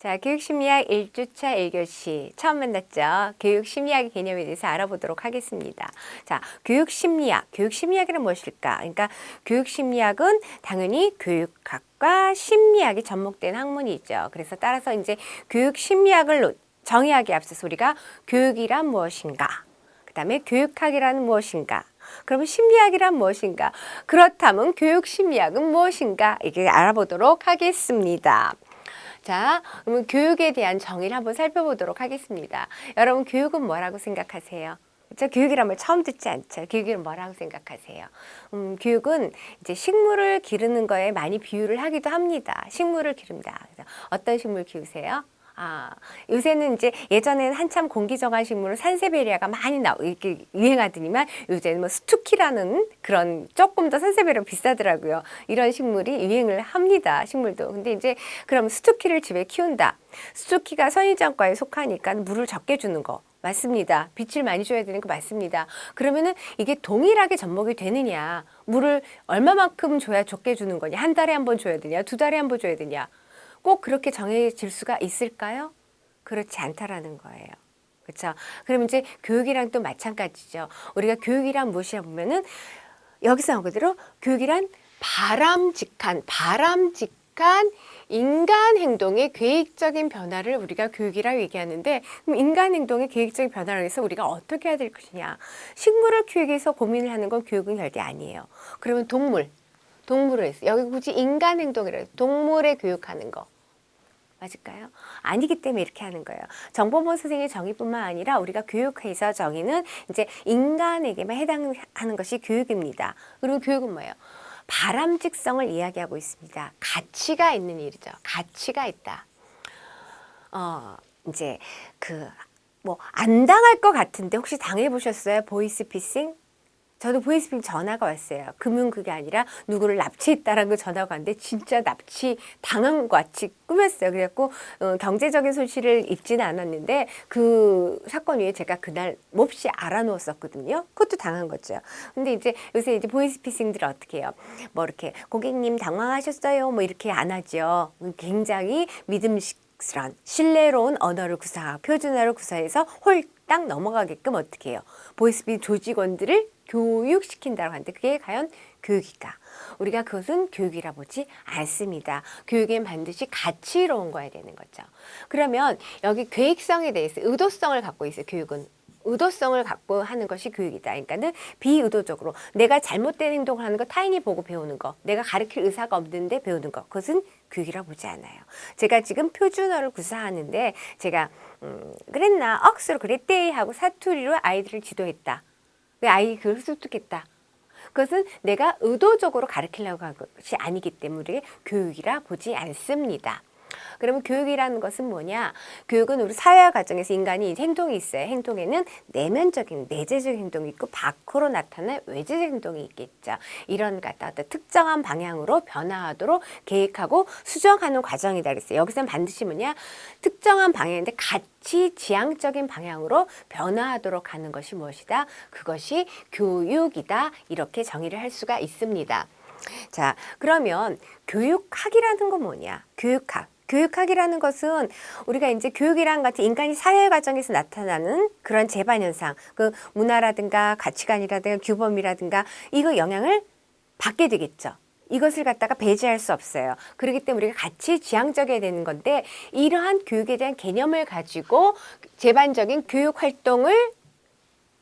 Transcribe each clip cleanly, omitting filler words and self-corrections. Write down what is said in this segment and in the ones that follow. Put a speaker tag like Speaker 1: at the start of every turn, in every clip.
Speaker 1: 자, 교육심리학 1주차 1교시 처음 만났죠? 교육심리학의 개념에 대해서 알아보도록 하겠습니다. 자, 교육심리학이란 무엇일까? 그러니까 교육심리학은 당연히 교육학과 심리학이 접목된 학문이죠. 그래서 따라서 이제 교육심리학을 정의하기에 앞서서 우리가 교육이란 무엇인가? 그 다음에 교육학이란 무엇인가? 그러면 심리학이란 무엇인가? 그렇다면 교육심리학은 무엇인가? 이게 알아보도록 하겠습니다. 자, 그러면 교육에 대한 정의를 한번 살펴보도록 하겠습니다. 여러분, 교육은 뭐라고 생각하세요? 그렇죠? 교육이란 말 처음 듣지 않죠? 교육은 뭐라고 생각하세요? 교육은 이제 식물을 기르는 거에 많이 비유를 하기도 합니다. 식물을 기릅니다. 그래서 어떤 식물 키우세요? 요새는 이제 예전에는 한참 공기저감 식물은 산세베리아가 많이 이렇게 유행하더니만 요새는 뭐 스투키라는 그런 조금 더 산세베리아 비싸더라고요. 이런 식물이 유행을 합니다. 식물도. 근데 이제 그럼 스투키를 집에 키운다. 스투키가 선인장과에 속하니까 물을 적게 주는 거. 맞습니다. 빛을 많이 줘야 되는 거 맞습니다. 그러면은 이게 동일하게 접목이 되느냐? 물을 얼마만큼 줘야 적게 주는 거냐? 한 달에 한 번 줘야 되냐? 두 달에 한 번 줘야 되냐? 꼭 그렇게 정해질 수가 있을까요? 그렇지 않다라는 거예요. 그렇죠? 그럼 이제 교육이랑 또 마찬가지죠. 우리가 교육이란 무엇이냐 보면은 여기서 나온 그대로 교육이란 바람직한 인간 행동의 계획적인 변화를 우리가 교육이라고 얘기하는데, 그럼 인간 행동의 계획적인 변화를 위해서 우리가 어떻게 해야 될 것이냐? 식물을 키우기 위해서 고민을 하는 건 교육은 절대 아니에요. 그러면 동물을 해서 여기 굳이 인간 행동이라 동물에 교육하는 거 맞을까요? 아니기 때문에 이렇게 하는 거예요. 정보모 선생의 정의뿐만 아니라 우리가 교육에서 정의는 이제 인간에게만 해당하는 것이 교육입니다. 그리고 교육은 뭐예요? 바람직성을 이야기하고 있습니다. 가치가 있는 일이죠. 가치가 있다. 이제 안 당할 것 같은데 혹시 당해 보셨어요? 보이스피싱? 저도 보이스피싱 전화가 왔어요. 그게 아니라 누구를 납치했다라는 거 전화가 왔는데 진짜 납치 당한 것 같이 꾸몄어요. 그래갖고 경제적인 손실을 입지는 않았는데 그 사건 위에 제가 그날 몹시 알아놓았었거든요. 그것도 당한 거죠. 근데 이제 요새 이제 보이스피싱들은 어떻게 해요? 뭐 이렇게 고객님 당황하셨어요? 뭐 이렇게 안 하죠. 굉장히 믿음직스러운 신뢰로운 언어를 표준어를 구사해서 홀딱 넘어가게끔 어떻게 해요? 보이스피싱 조직원들을 교육시킨다고 하는데 그게 과연 교육일까? 우리가 그것은 교육이라 보지 않습니다. 교육엔 반드시 가치로운 거야 되는 거죠. 그러면 여기 계획성에 대해서 의도성을 갖고 있어요. 교육은. 의도성을 갖고 하는 것이 교육이다. 그러니까는 비의도적으로 내가 잘못된 행동을 하는 거 타인이 보고 배우는 거, 내가 가르칠 의사가 없는데 배우는 거, 그것은 교육이라 보지 않아요. 제가 지금 표준어를 구사하는데 제가 그랬나 억수로 그랬대 하고 사투리로 아이들을 지도했다. 왜 아이 그걸 습득했다. 그것은 내가 의도적으로 가르치려고 한 것이 아니기 때문에 교육이라 보지 않습니다. 그러면 교육이라는 것은 뭐냐? 교육은 우리 사회화 과정에서 인간이 행동이 있어요. 행동에는 내면적인 내재적 행동이 있고 밖으로 나타날 외재적 행동이 있겠죠. 이런 어떤 특정한 방향으로 변화하도록 계획하고 수정하는 과정이다 그랬어요. 여기서는 반드시 뭐냐? 특정한 방향인데 가치 지향적인 방향으로 변화하도록 하는 것이 무엇이다? 그것이 교육이다. 이렇게 정의를 할 수가 있습니다. 자, 그러면 교육학이라는 건 뭐냐? 교육학이라는 것은 우리가 이제 교육이랑 같은 인간이 사회 과정에서 나타나는 그런 재반 현상, 그 문화라든가 가치관이라든가 규범이라든가 이거 영향을 받게 되겠죠. 이것을 갖다가 배제할 수 없어요. 그렇기 때문에 우리가 같이 지향적이어야 되는 건데 이러한 교육에 대한 개념을 가지고 재반적인 교육 활동을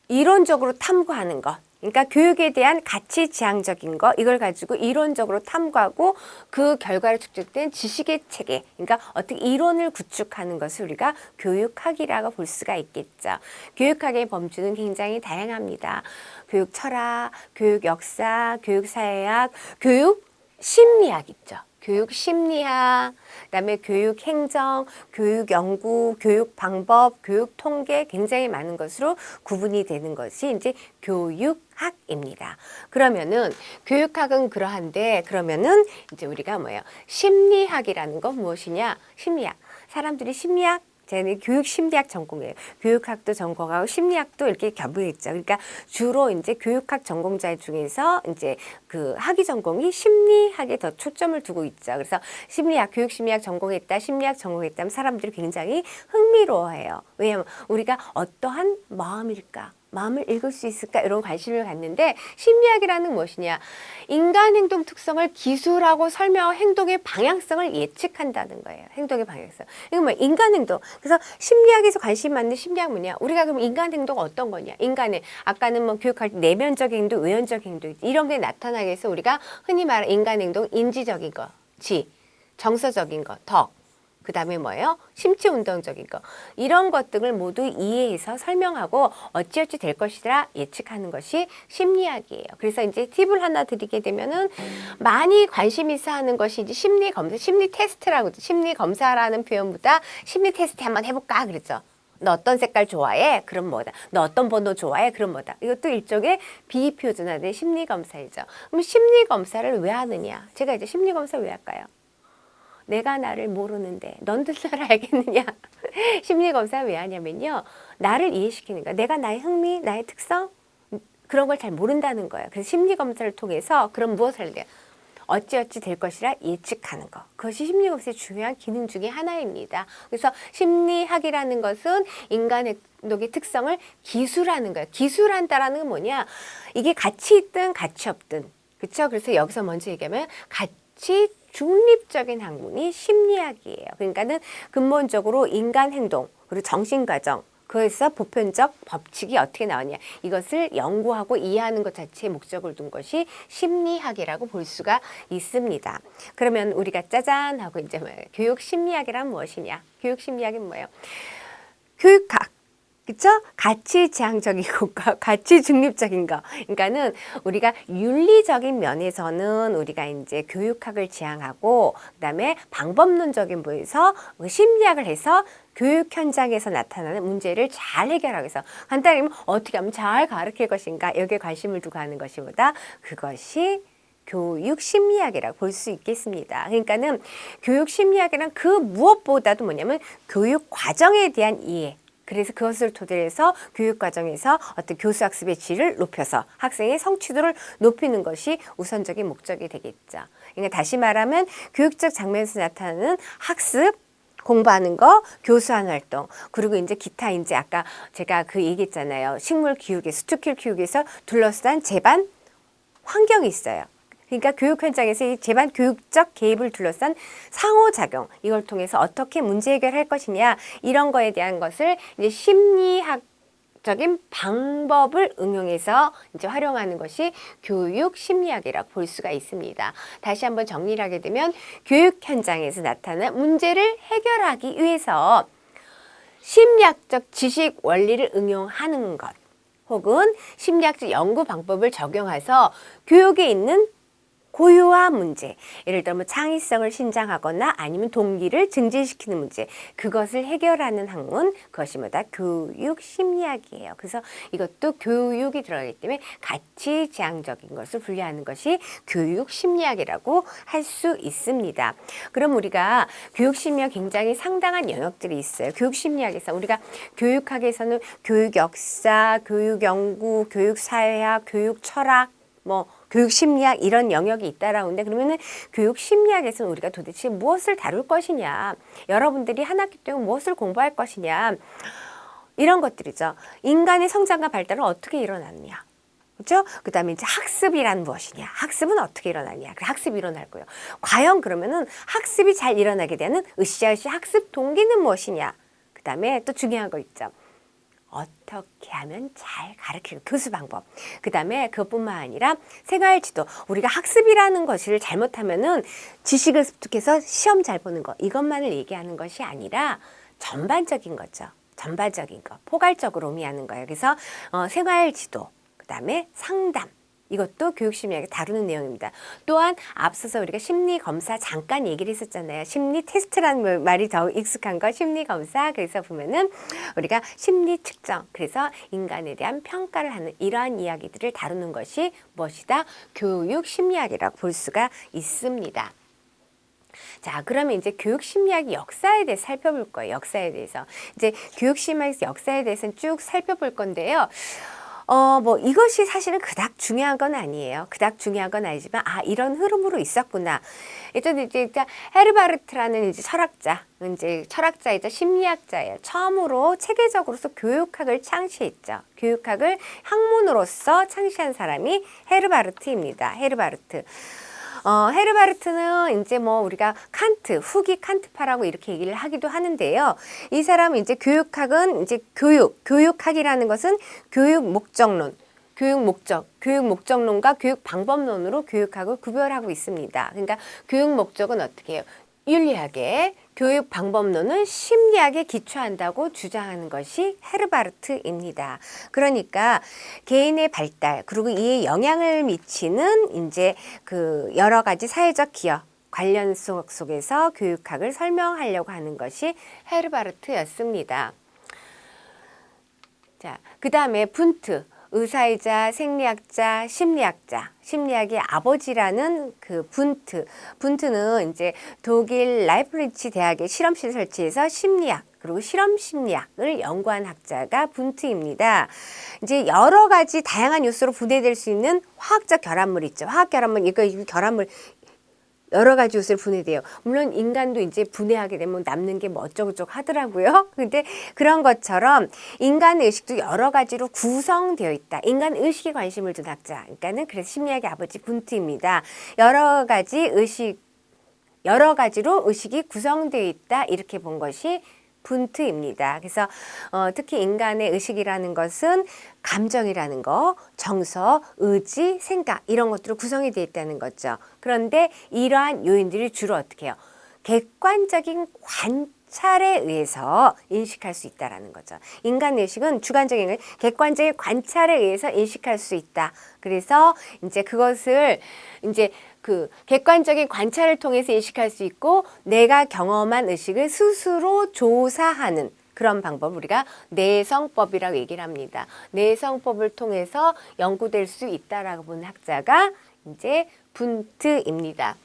Speaker 1: 이론적으로 탐구하는 것. 그러니까 교육에 대한 가치 지향적인 거 이걸 가지고 이론적으로 탐구하고 그 결과로 축적된 지식의 체계 그러니까 어떻게 이론을 구축하는 것을 우리가 교육학이라고 볼 수가 있겠죠. 교육학의 범주는 굉장히 다양합니다. 교육 철학, 교육 역사, 교육 사회학, 교육 심리학 있죠. 교육 심리학, 그다음에 교육 행정, 교육 연구, 교육 방법, 교육 통계 굉장히 많은 것으로 구분이 되는 것이 이제 교육학입니다. 그러면은 교육학은 그러한데 그러면은 이제 우리가 뭐예요? 심리학이라는 건 무엇이냐? 심리학. 사람들이 심리학 저는 교육 심리학 전공이에요. 교육학도 전공하고 심리학도 이렇게 겸비했죠. 그러니까 주로 이제 교육학 전공자 중에서 이제 그 학위 전공이 심리학에 더 초점을 두고 있죠. 그래서 심리학, 교육 심리학 전공했다, 심리학 전공했다면 사람들이 굉장히 흥미로워해요. 왜냐하면 우리가 어떠한 마음일까? 마음을 읽을 수 있을까? 이런 관심을 갖는데 심리학이라는 무엇이냐? 인간 행동 특성을 기술하고 설명하고 행동의 방향성을 예측한다는 거예요. 행동의 방향성. 이건 뭐 인간 행동. 그래서 심리학에서 관심 많은 심리학 뭐냐? 우리가 그럼 인간 행동은 어떤 거냐? 인간의 아까는 뭐 교육할 때 내면적 행동, 외연적 행동 이런 게 나타나기 위해서 우리가 흔히 말하는 인간 행동, 인지적인 거, 지, 정서적인 거, 덕. 그 다음에 뭐예요? 심체 운동적인 거. 이런 것들을 모두 이해해서 설명하고 어찌어찌 될 것이라 예측하는 것이 심리학이에요. 그래서 이제 팁을 하나 드리게 되면은 많이 관심 있어 하는 것이 이제 심리 검사, 심리 테스트라고 하죠. 심리 검사라는 표현보다 심리 테스트 한번 해볼까 그랬죠. 너 어떤 색깔 좋아해? 그럼 뭐다. 너 어떤 번호 좋아해? 그럼 뭐다. 이것도 일종의 비표준화된 심리 검사이죠. 그럼 심리 검사를 왜 하느냐? 제가 이제 심리 검사 왜 할까요? 내가 나를 모르는데 넌들 나를 알겠느냐. 심리검사 왜 하냐면요. 나를 이해시키는 거야. 내가 나의 흥미, 나의 특성 그런 걸 잘 모른다는 거예요. 그래서 심리검사를 통해서 그럼 무엇을 해야 돼요? 어찌어찌 될 것이라 예측하는 것. 그것이 심리검사의 중요한 기능 중에 하나입니다. 그래서 심리학이라는 것은 인간 행동의 특성을 기술하는 거예요. 기술한다라는 건 뭐냐? 이게 가치 있든 가치 없든. 그렇죠? 그래서 여기서 먼저 얘기하면 가치 중립적인 학문이 심리학이에요. 그러니까는 근본적으로 인간 행동 그리고 정신 과정 그래서 보편적 법칙이 어떻게 나오냐 이것을 연구하고 이해하는 것 자체에 목적을 둔 것이 심리학이라고 볼 수가 있습니다. 그러면 우리가 짜잔 하고 이제 뭐예요? 교육 심리학이란 무엇이냐? 교육 심리학이 뭐예요? 교육학. 그쵸? 가치 지향적이고 가치 중립적인 거. 그러니까는 우리가 윤리적인 면에서는 우리가 이제 교육학을 지향하고 그다음에 방법론적인 부에서 심리학을 해서 교육 현장에서 나타나는 문제를 잘 해결하기 위해서 간단히 어떻게 하면 잘 가르칠 것인가 여기에 관심을 두고 하는 것이보다 그것이 교육 심리학이라고 볼 수 있겠습니다. 그러니까는 교육 심리학이란 그 무엇보다도 뭐냐면 교육 과정에 대한 이해 그래서 그것을 토대로 해서 교육과정에서 어떤 교수학습의 질을 높여서 학생의 성취도를 높이는 것이 우선적인 목적이 되겠죠. 그러니까 다시 말하면 교육적 장면에서 나타나는 학습, 공부하는 거, 교수하는 활동, 그리고 이제 기타 이제 아까 제가 그 얘기했잖아요. 식물 기육에서, 스투킬 기육에서 둘러싼 제반 환경이 있어요. 그러니까 교육 현장에서 이 제반 교육적 개입을 둘러싼 상호작용 이걸 통해서 어떻게 문제 해결할 것이냐 이런 거에 대한 것을 이제 심리학적인 방법을 응용해서 이제 활용하는 것이 교육 심리학이라고 볼 수가 있습니다. 다시 한번 정리를 하게 되면 교육 현장에서 나타난 문제를 해결하기 위해서 심리학적 지식 원리를 응용하는 것 혹은 심리학적 연구 방법을 적용해서 교육에 있는 고유한 문제, 예를 들면 창의성을 신장하거나 아니면 동기를 증진시키는 문제, 그것을 해결하는 학문, 그것이 뭐다? 교육 심리학이에요. 그래서 이것도 교육이 들어가기 때문에 가치 지향적인 것을 분류하는 것이 교육 심리학이라고 할 수 있습니다. 그럼 우리가 교육 심리학 굉장히 상당한 영역들이 있어요. 교육 심리학에서 우리가 교육학에서는 교육 역사, 교육 연구, 교육 사회학, 교육 철학, 뭐 교육 심리학 이런 영역이 있다라고 하는데 그러면은 교육 심리학에서는 우리가 도대체 무엇을 다룰 것이냐 여러분들이 한 학기 동안 무엇을 공부할 것이냐 이런 것들이죠. 인간의 성장과 발달은 어떻게 일어났냐 그렇죠? 그 다음에 이제 학습이란 무엇이냐 학습은 어떻게 일어나냐 학습이 일어날 거예요. 과연 그러면은 학습이 잘 일어나게 되는 으쌰으쌰 학습 동기는 무엇이냐 그 다음에 또 중요한 거 있죠. 어떻게 하면 잘 가르치는 교수 방법. 그 다음에 그것뿐만 아니라 생활지도. 우리가 학습이라는 것을 잘못하면은 지식을 습득해서 시험 잘 보는 거. 이것만을 얘기하는 것이 아니라 전반적인 거죠. 전반적인 거. 포괄적으로 의미하는 거예요. 그래서 생활지도. 그 다음에 상담. 이것도 교육심리학에 다루는 내용입니다. 또한 앞서서 우리가 심리검사 잠깐 얘기를 했었잖아요. 심리 테스트라는 말이 더 익숙한 거 심리검사. 그래서 보면은 우리가 심리 측정 그래서 인간에 대한 평가를 하는 이러한 이야기들을 다루는 것이 무엇이다? 교육심리학이라고 볼 수가 있습니다. 자, 그러면 이제 교육 심리학의 역사에 대해서 살펴볼 거예요. 역사에 대해서. 이제 교육 심리학의 역사에 대해서는 쭉 살펴볼 건데요. 뭐 이것이 사실은 그닥 중요한 건 아니에요. 그닥 중요한 건 아니지만 이런 흐름으로 있었구나. 일단 이제 헤르바르트라는 이제 철학자이자 심리학자예요. 처음으로 체계적으로서 교육학을 창시했죠. 교육학을 학문으로서 창시한 사람이 헤르바르트입니다. 헤르바르트는 이제 뭐 우리가 후기 칸트파라고 이렇게 얘기를 하기도 하는데요. 이 사람은 이제 교육학은 이제 교육학이라는 것은 교육 목적론과 교육 방법론으로 교육학을 구별하고 있습니다. 그러니까 교육 목적은 어떻게 해요? 윤리학의 교육 방법론은 심리학에 기초한다고 주장하는 것이 헤르바르트입니다. 그러니까 개인의 발달 그리고 이에 영향을 미치는 이제 그 여러 가지 사회적 기여 관련 속에서 교육학을 설명하려고 하는 것이 헤르바르트였습니다. 자, 그다음에 분트 의사이자 생리학자, 심리학의 아버지라는 그 분트는 이제 독일 라이프리치 대학의 실험실 설치해서 심리학 그리고 실험 심리학을 연구한 학자가 분트입니다. 이제 여러 가지 다양한 요소로 분해될 수 있는 화학적 결합물 있죠. 이거 결합물 여러 가지 요소를 분해돼요. 물론 인간도 이제 분해하게 되면 남는 게 뭐 어쩌고저쩌고 하더라고요. 근데 그런 것처럼 인간의 의식도 여러 가지로 구성되어 있다. 인간 의식에 관심을 둔 학자. 그러니까는 그래서 심리학의 아버지 분트입니다. 여러 가지로 의식이 구성되어 있다. 이렇게 본 것이 분트입니다. 그래서 특히 인간의 의식이라는 것은 감정이라는 거, 정서, 의지, 생각 이런 것들로 구성이 되어 있다는 거죠. 그런데 이러한 요인들이 주로 어떻게 해요? 객관적인 관찰에 의해서 인식할 수 있다라는 거죠. 인간 의식은 주관적인 객관적인 관찰에 의해서 인식할 수 있다. 그래서 이제 그것을 이제 그 객관적인 관찰을 통해서 인식할 수 있고 내가 경험한 의식을 스스로 조사하는 그런 방법을 우리가 내성법이라고 얘기를 합니다. 내성법을 통해서 연구될 수 있다라고 보는 학자가 이제 분트입니다.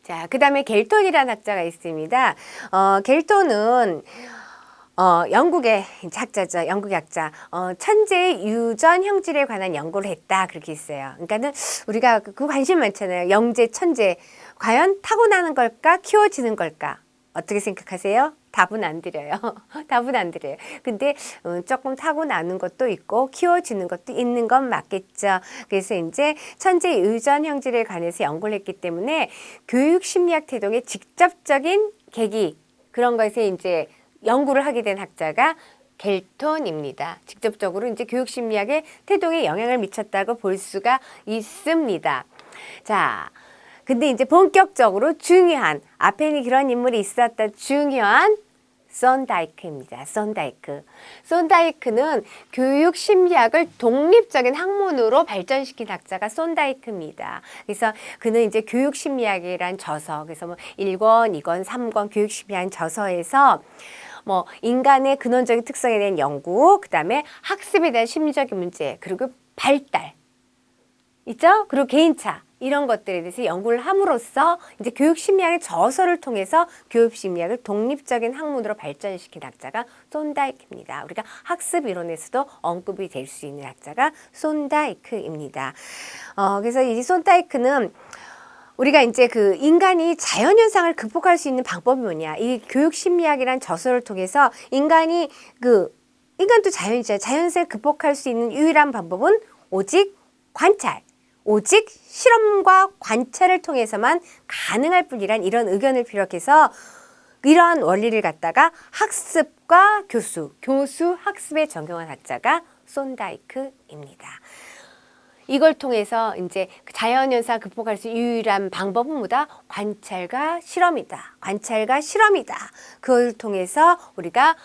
Speaker 1: 자, 그 다음에 겔톤이라는 학자가 있습니다. 겔톤은 영국의 학자죠. 영국의 학자. 천재의 유전 형질에 관한 연구를 했다. 그렇게 있어요. 그러니까는 우리가 그 관심 많잖아요. 영재, 천재. 과연 타고나는 걸까? 키워지는 걸까? 어떻게 생각하세요? 답은 안 드려요. 답은 안 드려요. 근데 조금 타고나는 것도 있고 키워지는 것도 있는 건 맞겠죠. 그래서 이제 천재 유전 형질에 관해서 연구를 했기 때문에 교육 심리학 태동의 직접적인 계기 그런 것에 이제 연구를 하게 된 학자가 겔톤입니다. 직접적으로 이제 교육 심리학의 태동에 영향을 미쳤다고 볼 수가 있습니다. 자, 근데 이제 본격적으로 중요한 앞에는 그런 인물이 있었던 중요한 손다이크입니다. 손다이크는 교육 심리학을 독립적인 학문으로 발전시킨 학자가 손다이크입니다. 그래서 그는 이제 교육 심리학이란 저서, 그래서 뭐 1권, 2권, 3권 교육 심리학 저서에서 뭐 인간의 근원적인 특성에 대한 연구, 그다음에 학습에 대한 심리적인 문제, 그리고 발달 있죠? 그리고 개인차 이런 것들에 대해서 연구를 함으로써 이제 교육 심리학의 저서를 통해서 교육 심리학을 독립적인 학문으로 발전시킨 학자가 손다이크입니다. 우리가 학습 이론에서도 언급이 될 수 있는 학자가 손다이크입니다. 그래서 이 손다이크는 우리가 이제 그 인간이 자연현상을 극복할 수 있는 방법이 뭐냐. 이 교육심리학이란 저서를 통해서 인간도 자연이잖아요. 자연현상을 극복할 수 있는 유일한 방법은 오직 오직 실험과 관찰을 통해서만 가능할 뿐이란 이런 의견을 비롯해서 이러한 원리를 갖다가 학습과 교수 학습에 적용한 학자가 손다이크입니다. 이걸 통해서 이제 자연현상 극복할 수 있는 유일한 방법은 뭐다? 관찰과 실험이다. 그걸 통해서 우리가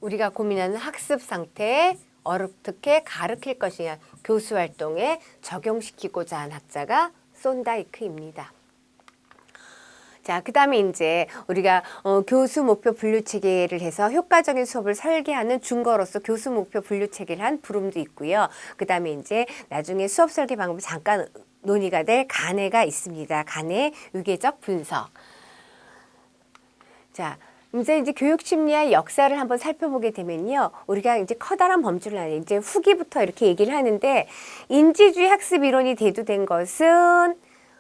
Speaker 1: 우리가 고민하는 학습 상태에 어떻게 가르칠 것이냐 교수 활동에 적용시키고자 한 학자가 손다이크입니다. 자, 그 다음에 이제 우리가 교수 목표 분류 체계를 해서 효과적인 수업을 설계하는 준거로서 교수 목표 분류 체계를 한 부름도 있고요. 그 다음에 이제 나중에 수업 설계 방법을 잠깐 논의가 될 간해가 있습니다. 간해 유계적 분석. 자, 이제 교육 심리학 역사를 한번 살펴보게 되면요. 우리가 이제 커다란 범주를 나눠 이제 후기부터 이렇게 얘기를 하는데 인지주의 학습 이론이 대두된 것은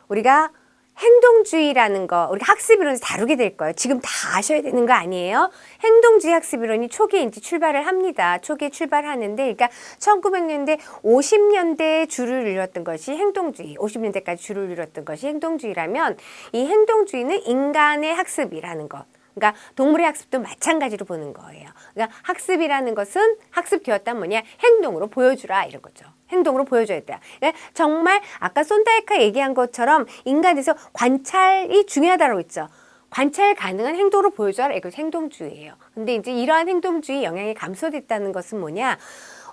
Speaker 1: 우리가 행동주의라는 거 우리가 학습 이론에서 다루게 될 거예요. 지금 다 아셔야 되는 거 아니에요? 행동주의 학습 이론이 초기에 이제 출발을 합니다. 초기에 출발하는데 그러니까 1900년대 50년대에 줄을 이뤘던 것이 행동주의, 50년대까지 줄을 이뤘던 것이 행동주의라면 이 행동주의는 인간의 학습이라는 것. 그러니까 동물의 학습도 마찬가지로 보는 거예요. 그러니까 학습이라는 것은 학습되었다면 뭐냐? 행동으로 보여주라 이런 거죠. 행동으로 보여줘야 돼요. 그러니까 정말 아까 손다이카 얘기한 것처럼 인간에서 관찰이 중요하다고 했죠. 관찰 가능한 행동으로 보여줘라. 이것이 행동주의예요. 근데 이제 이러한 행동주의 영향이 감소됐다는 것은 뭐냐?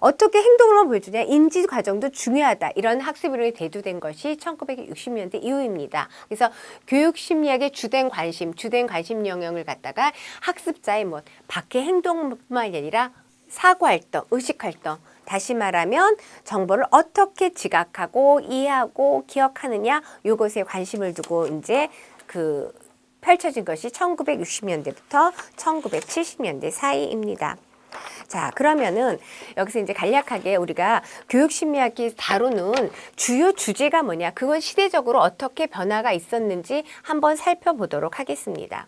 Speaker 1: 어떻게 행동으로 보여주냐? 인지 과정도 중요하다. 이런 학습 이론이 대두된 것이 1960년대 이후입니다. 그래서 교육 심리학의 주된 관심 영역을 갖다가 학습자의 밖의 행동뿐만 아니라 사고 활동, 의식 활동, 다시 말하면 정보를 어떻게 지각하고 이해하고 기억하느냐 요것에 관심을 두고 이제 펼쳐진 것이 1960년대부터 1970년대 사이입니다. 자, 그러면은 여기서 이제 간략하게 우리가 교육 심리학이 다루는 주요 주제가 뭐냐, 그건 시대적으로 어떻게 변화가 있었는지 한번 살펴보도록 하겠습니다.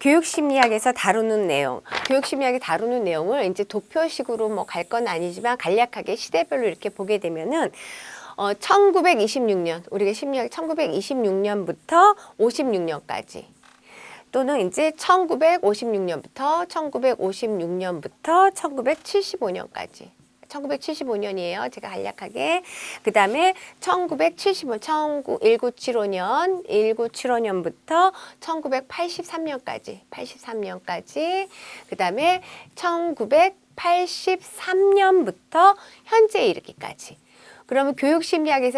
Speaker 1: 교육 심리학에서 다루는 내용, 교육 심리학이 다루는 내용을 이제 도표식으로 갈 건 아니지만 간략하게 시대별로 이렇게 보게 되면은 1926년, 우리가 심리학이 1926년부터 56년까지 또는 이제 1956년부터 1975년까지 1975년이에요. 제가 간략하게. 그 다음에 1975년부터 1983년까지, 그 다음에 1983년부터 현재 이르기까지. 그러면 교육 심리학의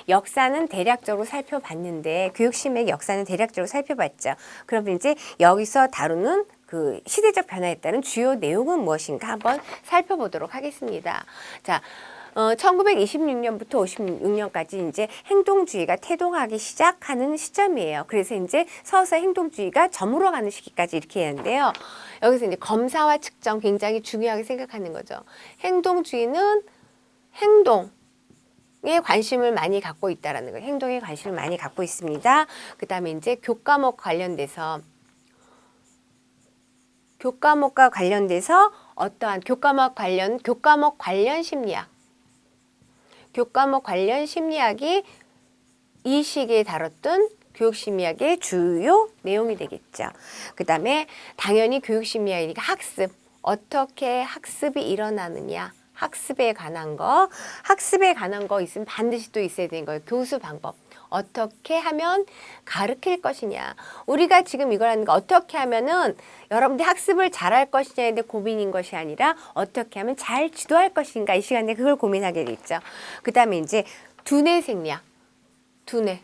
Speaker 1: 역사는 대략적으로 살펴봤는데, 그러면 이제 여기서 다루는 그 시대적 변화에 따른 주요 내용은 무엇인가 한번 살펴보도록 하겠습니다. 자, 1926년부터 56년까지 이제 행동주의가 태동하기 시작하는 시점이에요. 그래서 이제 서서히 행동주의가 저물어가는 시기까지 이렇게 했는데요. 여기서 이제 검사와 측정 굉장히 중요하게 생각하는 거죠. 행동주의는 행동에 관심을 많이 갖고 있다라는 거예요. 행동에 관심을 많이 갖고 있습니다. 그 다음에 이제 교과목과 관련돼서 어떠한 교과목 관련 심리학이 이 시기에 다뤘던 교육심리학의 주요 내용이 되겠죠. 그 다음에 당연히 교육심리학이니까 어떻게 학습이 일어나느냐, 학습에 관한 거 있으면 반드시 또 있어야 되는 거예요. 교수 방법. 어떻게 하면 가르칠 것이냐. 우리가 지금 이걸 하는 거 어떻게 하면은 여러분들이 학습을 잘할 것이냐에 대해 고민인 것이 아니라 어떻게 하면 잘 지도할 것인가, 이 시간에 그걸 고민하게 되겠죠. 그 다음에 이제 두뇌 생리학. 두뇌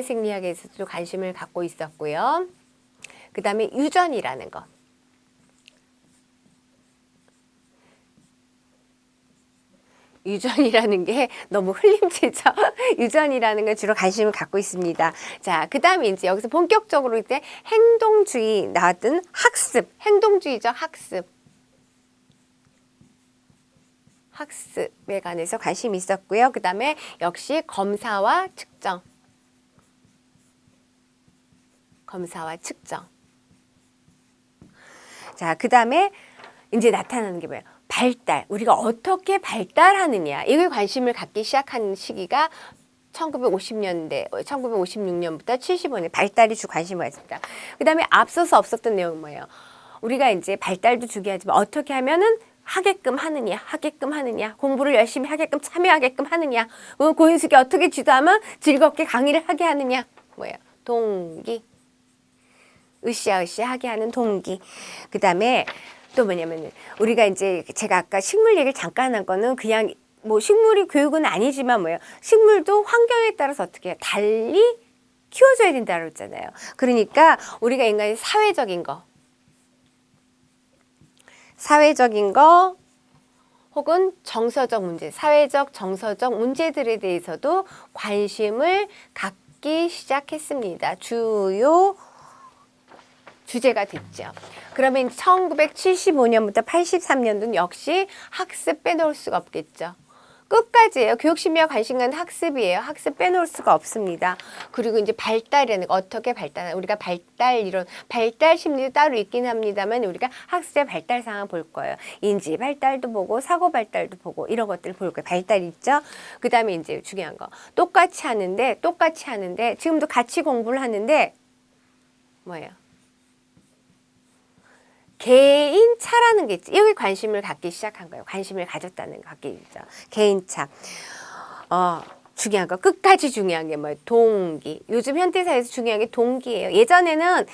Speaker 1: 생리학에서도 관심을 갖고 있었고요. 그 다음에 유전이라는 것. 유전이라는 게 너무 흘림치죠. 유전이라는 걸 주로 관심을 갖고 있습니다. 자, 그 다음에 이제 여기서 본격적으로 이제 행동주의 나왔던 행동주의적 학습에 관해서 관심이 있었고요. 그 다음에 역시 검사와 측정. 자, 그 다음에 이제 나타나는 게 뭐예요? 우리가 어떻게 발달하느냐, 이걸 관심을 갖기 시작한 시기가 1956년부터 75년 발달이 주 관심을 가집니다. 그 다음에 앞서서 없었던 내용은 뭐예요? 우리가 이제 발달도 중요하지만 어떻게 하면은 하게끔 하느냐, 공부를 열심히 하게끔 참여하게끔 하느냐, 고인숙이 어떻게 지도하면 즐겁게 강의를 하게 하느냐, 동기, 으쌰으쌰 하게 하는 동기. 그 다음에 또 뭐냐면 우리가 이제 제가 아까 식물 얘기를 잠깐 한 거는 그냥 식물이 교육은 아니지만 식물도 환경에 따라서 어떻게 해요? 달리 키워줘야 된다고 했잖아요. 그러니까 우리가 인간의 사회적인 거 혹은 정서적 문제, 사회적, 정서적 문제들에 대해서도 관심을 갖기 시작했습니다. 주요 주제가 됐죠. 그러면 1975년부터 83년도는 역시 학습 빼놓을 수가 없겠죠. 끝까지예요. 교육심리와 관심 가는 학습이에요. 학습 빼놓을 수가 없습니다. 그리고 이제 발달이라는 거, 어떻게 발달, 우리가 발달 이론, 발달 심리도 따로 있긴 합니다만 우리가 학습의 발달 상황 볼 거예요. 인지 발달도 보고 사고 발달도 보고 이런 것들 볼 거예요. 발달 있죠. 그 다음에 이제 중요한 거, 똑같이 하는데 지금도 같이 공부를 하는데 뭐예요? 개인차라는 게 있지. 여기 관심을 갖기 시작한 거예요. 관심을 가졌다는 거 갖기 있죠. 개인차. 중요한 거, 끝까지 중요한 게 뭐예요? 동기. 요즘 현대사회에서 중요한 게 동기예요. 예전에는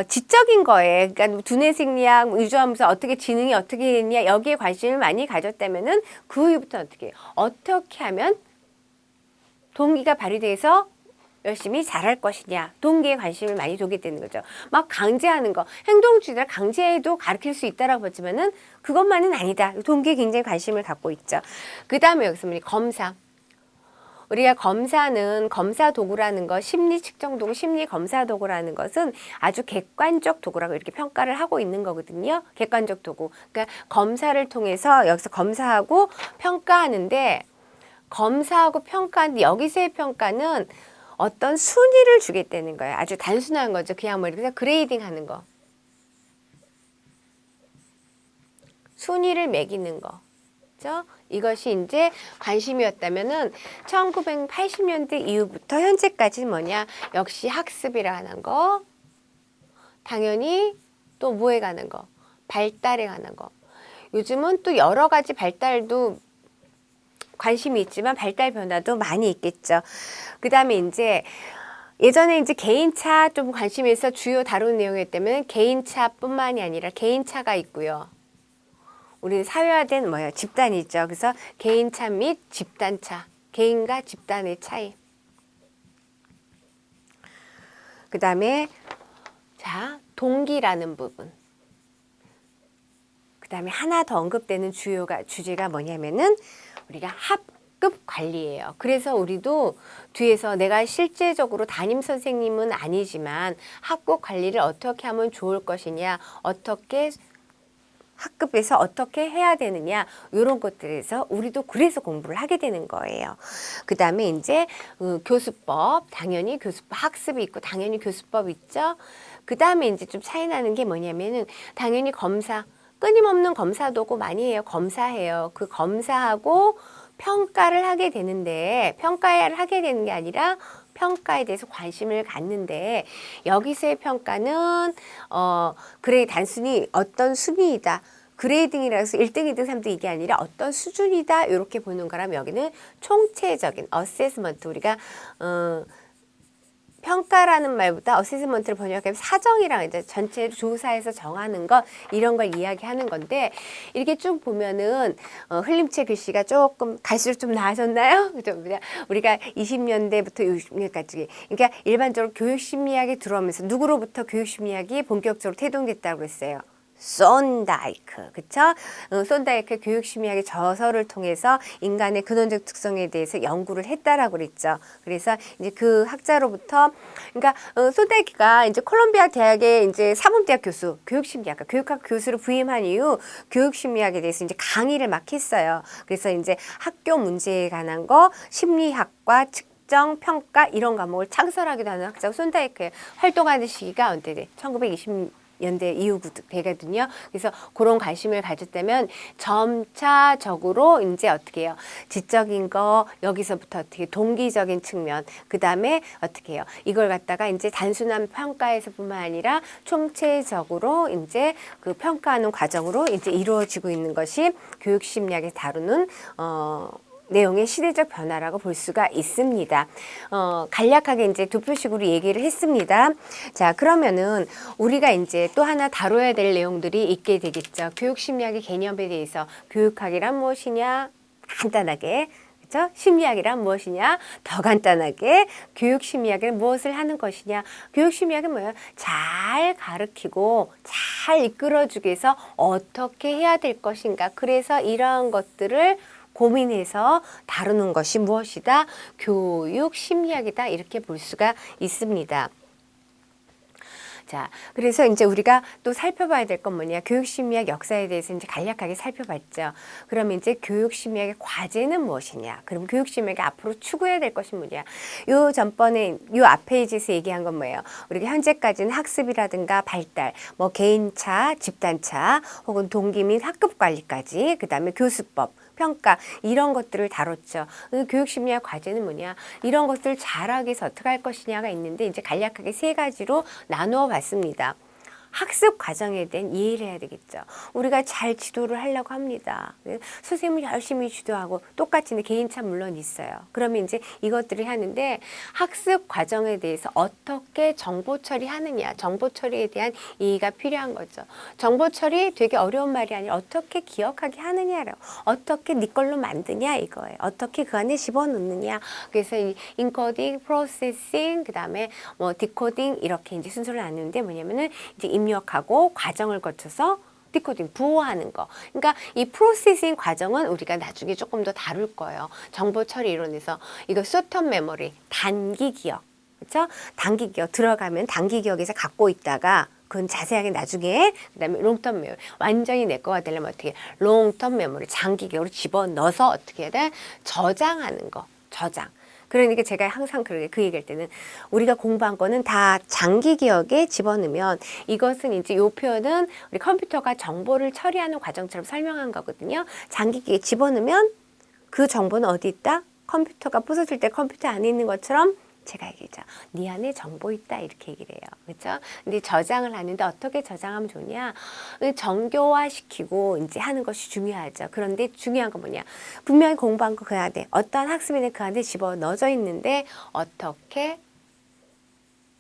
Speaker 1: 지적인 거예요. 그러니까 두뇌 생리학 유주하면서 어떻게 지능이 어떻게 됐냐 여기에 관심을 많이 가졌다면은 그 이후부터 어떻게 해요? 어떻게 하면 동기가 발휘돼서 열심히 잘할 것이냐, 동기에 관심을 많이 두게 되는 거죠. 막 강제하는 거, 행동주의를 강제해도 가르칠 수 있다라고 보지만은 그것만은 아니다. 동기에 굉장히 관심을 갖고 있죠. 그 다음에 여기서 검사. 우리가 검사는 검사 도구라는 거, 심리 측정 도구, 심리 검사 도구라는 것은 아주 객관적 도구라고 이렇게 평가를 하고 있는 거거든요. 객관적 도구. 그러니까 검사를 통해서 여기서 검사하고 평가하는데 여기서의 평가는 어떤 순위를 주겠다는 거예요. 아주 단순한 거죠. 그냥 뭐 이렇게 그레이딩 하는 거. 순위를 매기는 거. 그죠? 이것이 이제 관심이었다면은 1980년대 이후부터 현재까지 뭐냐? 역시 학습이라는 거. 당연히 또 뭐에 관한 거? 발달에 관한 거. 요즘은 또 여러 가지 발달도 관심이 있지만 발달 변화도 많이 있겠죠. 그 다음에 이제 예전에 이제 개인차 좀 관심이 있어 주요 다룬 내용이었다면 개인차뿐만이 아니라 개인차가 있고요. 우리 사회화된 뭐예요? 집단이 있죠. 그래서 개인차 및 집단차, 개인과 집단의 차이. 그 다음에 자 동기라는 부분. 그 다음에 하나 더 언급되는 주제가 뭐냐면은 우리가 합급 관리예요. 그래서 우리도 뒤에서 내가 실제적으로 담임 선생님은 아니지만 합급 관리를 어떻게 하면 좋을 것이냐, 어떻게 학급에서 어떻게 해야 되느냐 이런 것들에서 우리도 그래서 공부를 하게 되는 거예요. 그 다음에 이제 교수법, 당연히 교수법 학습이 있고 당연히 교수법 있죠. 그 다음에 이제 좀 차이 나는 게 뭐냐면은 당연히 검사, 끊임없는 검사 도구 많이 해요. 검사해요. 그 검사하고 평가를 하게 되는데 평가를 하게 되는 게 아니라 평가에 대해서 관심을 갖는데 여기서의 평가는 그래 단순히 어떤 순위이다. 그레이딩이라고 해서 1등, 2등, 3등 이게 아니라 어떤 수준이다. 이렇게 보는 거라면 여기는 총체적인 어세스먼트 우리가 평가라는 말보다 어세스먼트를 번역하면 사정이랑 이제 전체로 조사해서 정하는 것 이런 걸 이야기하는 건데 이렇게 쭉 보면은 흘림체 글씨가 조금 갈수록 좀 나아졌나요? 우리가 20년대부터 60년까지 그러니까 일반적으로 교육심리학이 들어오면서 누구로부터 교육심리학이 본격적으로 태동됐다고 그랬어요. 손다이크, 그쵸? 손다이크 교육심리학의 저서를 통해서 인간의 근원적 특성에 대해서 연구를 했다라고 그랬죠. 그래서 이제 그 학자로부터, 그러니까 손다이크가 이제 콜롬비아 대학의 이제 사범대학 교수, 교육심리학과, 교육학 교수로 부임한 이후 교육심리학에 대해서 이제 강의를 막 했어요. 그래서 이제 학교 문제에 관한 거, 심리학과 측정, 평가 이런 과목을 창설하기도 하는 학자고 손다이크에 활동하는 시기가 언제 1920년대 이후 되거든요. 그래서 그런 관심을 가졌다면 점차적으로 이제 어떻게 해요? 지적인 거 여기서부터 어떻게 동기적인 측면 그 다음에 어떻게 해요? 이걸 갖다가 이제 단순한 평가에서뿐만 아니라 총체적으로 이제 그 평가하는 과정으로 이제 이루어지고 있는 것이 교육심리학에서 다루는 내용의 시대적 변화라고 볼 수가 있습니다. 간략하게 이제 두 표식으로 얘기를 했습니다. 자, 그러면은 우리가 이제 또 하나 다뤄야 될 내용들이 있게 되겠죠. 교육심리학의 개념에 대해서 교육학이란 무엇이냐? 간단하게. 그렇죠? 심리학이란 무엇이냐? 더 간단하게 교육 심리학은 무엇을 하는 것이냐? 교육 심리학은 뭐예요? 잘 가르치고 잘 이끌어주기 위해서 어떻게 해야 될 것인가? 그래서 이러한 것들을 고민해서 다루는 것이 무엇이다? 교육 심리학이다. 이렇게 볼 수가 있습니다. 자, 그래서 이제 우리가 또 살펴봐야 될 건 뭐냐? 교육심리학 역사에 대해서 이제 간략하게 살펴봤죠. 그러면 이제 교육심리학의 과제는 무엇이냐? 그럼 교육심리학이 앞으로 추구해야 될 것이 뭐냐? 요 전번에 요 앞 페이지에서 얘기한 건 뭐예요? 우리가 현재까지는 학습이라든가 발달, 뭐 개인차, 집단차, 혹은 동기 및 학급 관리까지, 그 다음에 교수법, 평가 이런 것들을 다뤘죠. 교육심리학 과제는 뭐냐? 이런 것들을 잘하기 위해서 어떻게 할 것이냐가 있는데 이제 간략하게 세 가지로 나누어 봤습니다. 학습 과정에 대한 이해를 해야 되겠죠. 우리가 잘 지도를 하려고 합니다. 선생님을 열심히 지도하고 똑같이 개인차 물론 있어요. 그러면 이제 이것들을 하는데 학습 과정에 대해서 어떻게 정보 처리하느냐, 정보 처리에 대한 이해가 필요한 거죠. 정보 처리 되게 어려운 말이 아니라 어떻게 기억하게 하느냐로, 어떻게 네 걸로 만드냐 이거예요. 어떻게 그 안에 집어넣느냐. 그래서 이 인코딩, 프로세싱, 그 다음에 뭐 디코딩 이렇게 이제 순서를 나누는데 뭐냐면은 이제 입력하고 과정을 거쳐서 디코딩, 부호하는 거. 그러니까 이 프로세싱 과정은 우리가 나중에 조금 더 다룰 거예요. 정보 처리 이론에서 이거 숏텀 메모리, 단기 기억. 그렇죠? 단기 기억 들어가면 단기 기억에서 갖고 있다가 그건 자세하게 나중에 그다음에 롱텀 메모리 완전히 내 거가 되려면 어떻게 롱텀 메모리 장기 기억으로 집어넣어서 어떻게 해야 돼? 저장하는 거. 저장. 그러니까 제가 항상 그렇게 그 얘기할 때는 우리가 공부한 거는 다 장기 기억에 집어넣으면 이것은 이제 요 표현은 우리 컴퓨터가 정보를 처리하는 과정처럼 설명한 거거든요. 장기 기억에 집어넣으면 그 정보는 어디 있다? 컴퓨터가 부서질 때 컴퓨터 안에 있는 것처럼 제가 얘기했죠. 네 안에 정보 있다 이렇게 얘기를 해요. 그렇죠? 근데 저장을 하는데 어떻게 저장하면 좋냐? 정교화 시키고 이제 하는 것이 중요하죠. 그런데 중요한 건 뭐냐? 분명히 공부한 거 그 안에 어떠한 학습인은 그 안에 집어 넣어져 있는데 어떻게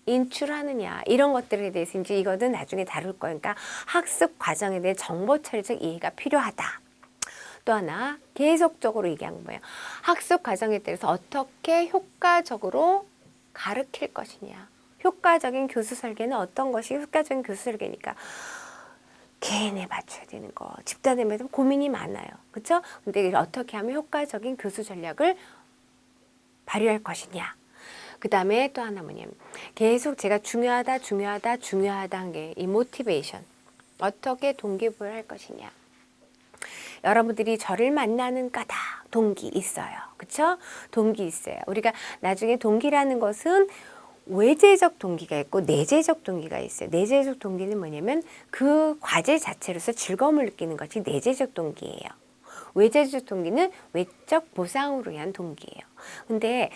Speaker 1: 인출하느냐 이런 것들에 대해서 이제 이거는 나중에 다룰 거예요. 그러니까 학습 과정에 대해 정보 처리적 이해가 필요하다. 또 하나 계속적으로 얘기한 거예요. 학습 과정에 대해서 어떻게 효과적으로 가르칠 것이냐. 효과적인 교수 설계는 어떤 것이 효과적인 교수 설계니까 개인에 맞춰야 되는 거. 집단에 맞으면 고민이 많아요. 그렇죠? 근데 어떻게 하면 효과적인 교수 전략을 발휘할 것이냐. 그 다음에 또 하나 뭐냐면 계속 제가 중요하다 한 게 이 모티베이션. 어떻게 동기부여를 할 것이냐. 여러분들이 저를 만나는 까닭 동기 있어요. 그렇죠? 동기 있어요. 우리가 나중에 동기라는 것은 외재적 동기가 있고 내재적 동기가 있어요. 내재적 동기는 뭐냐면 그 과제 자체로서 즐거움을 느끼는 것이 내재적 동기예요. 외재적 동기는 외적 보상으로 위한 동기예요. 근데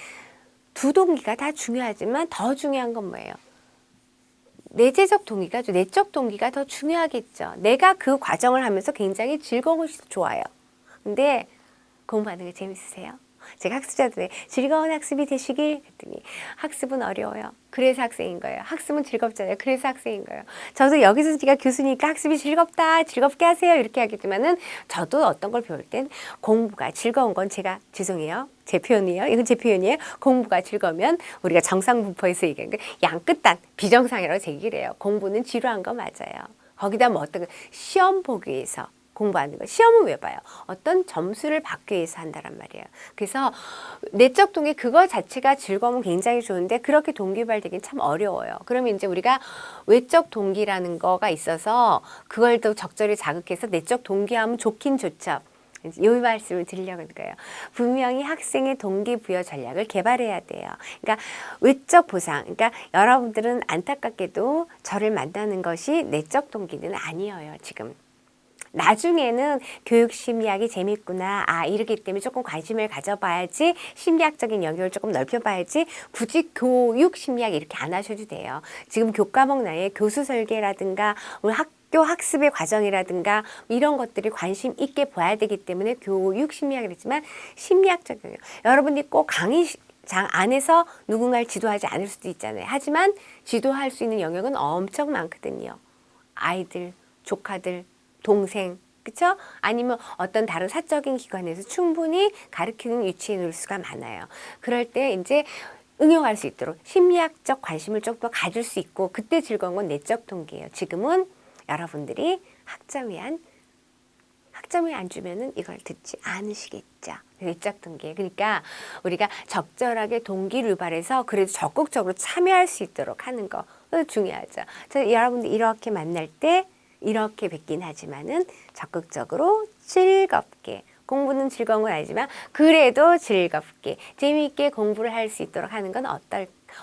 Speaker 1: 두 동기가 다 중요하지만 더 중요한 건 뭐예요? 내재적 동기가, 내적 동기가 더 중요하겠죠. 내가 그 과정을 하면서 굉장히 즐거움을 좋아요. 근데 공부하는 게 재밌으세요? 제가 학습자들의 즐거운 학습이 되시길 그랬더니 학습은 어려워요. 그래서 학생인 거예요. 학습은 즐겁잖아요. 그래서 학생인 거예요. 저도 여기서 제가 교수니까 학습이 즐겁다, 즐겁게 하세요 이렇게 하겠지만은 저도 어떤 걸 배울 땐 공부가 즐거운 건 제가 죄송해요. 제 표현이에요. 이건 제 표현이에요. 공부가 즐거우면 우리가 정상분포에서 얘기하는 게 양끝단 비정상이라고 제기를 해요. 공부는 지루한 거 맞아요. 거기다 뭐 어떤 시험 보기 위해서 공부하는 거. 시험은 왜 봐요? 어떤 점수를 받기 위해서 한다란 말이에요. 그래서 내적 동기 그거 자체가 즐거우면 굉장히 좋은데 그렇게 동기부여되긴 참 어려워요. 그러면 이제 우리가 외적 동기라는 거가 있어서 그걸 또 적절히 자극해서 내적 동기하면 좋긴 좋죠. 이 말씀을 드리려고 하는 거예요. 분명히 학생의 동기부여 전략을 개발해야 돼요. 그러니까 외적 보상, 그러니까 여러분들은 안타깝게도 저를 만나는 것이 내적 동기는 아니에요, 지금. 나중에는 교육 심리학이 재밌구나. 아, 이렇기 때문에 조금 관심을 가져봐야지. 심리학적인 영역을 조금 넓혀봐야지. 굳이 교육 심리학 이렇게 안 하셔도 돼요. 지금 교과목 나에 교수 설계라든가 우리 학교 학습의 과정이라든가 이런 것들이 관심 있게 봐야 되기 때문에 교육 심리학을 했지만 심리학적 영역. 여러분이 꼭 강의장 안에서 누군가를 지도하지 않을 수도 있잖아요. 하지만 지도할 수 있는 영역은 엄청 많거든요. 아이들, 조카들, 동생, 그렇죠? 아니면 어떤 다른 사적인 기관에서 충분히 가르치는 유치해 놓을 수가 많아요. 그럴 때 이제 응용할 수 있도록 심리학적 관심을 좀 더 가질 수 있고 그때 즐거운 건 내적 동기예요. 지금은 여러분들이 학점이 안 주면은 이걸 듣지 않으시겠죠. 내적 동기. 그러니까 우리가 적절하게 동기를 유발해서 그래도 적극적으로 참여할 수 있도록 하는 거 중요하죠. 여러분들 이렇게 만날 때 이렇게 뵙긴 하지만은 적극적으로 즐겁게 공부는 즐거운 건 아니지만 그래도 즐겁게 재미있게 공부를 할 수 있도록 하는 건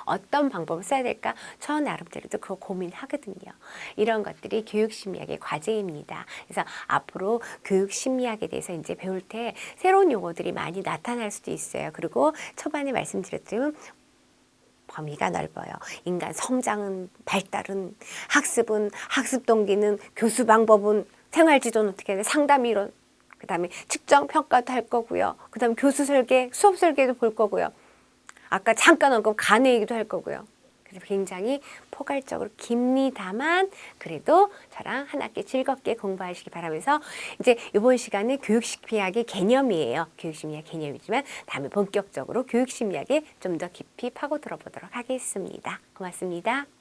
Speaker 1: 어떤 방법을 써야 될까? 저 나름대로도 그거 고민하거든요. 이런 것들이 교육심리학의 과제입니다. 그래서 앞으로 교육심리학에 대해서 이제 배울 때 새로운 용어들이 많이 나타날 수도 있어요. 그리고 초반에 말씀드렸지만 범위가 넓어요. 인간 성장은, 발달은, 학습은, 학습 동기는, 교수 방법은, 생활지도는 어떻게 해야 돼? 상담 이론, 그 다음에 측정 평가도 할 거고요. 그 다음에 교수 설계, 수업 설계도 볼 거고요. 아까 잠깐 언급 간의 얘기도 할 거고요. 그래서 굉장히 포괄적으로 깁니다만 그래도 저랑 한 학기 즐겁게 공부하시기 바라면서 이제 이번 시간은 교육심리학의 개념이에요. 교육심리학 개념이지만 다음에 본격적으로 교육심리학에 좀 더 깊이 파고 들어보도록 하겠습니다. 고맙습니다.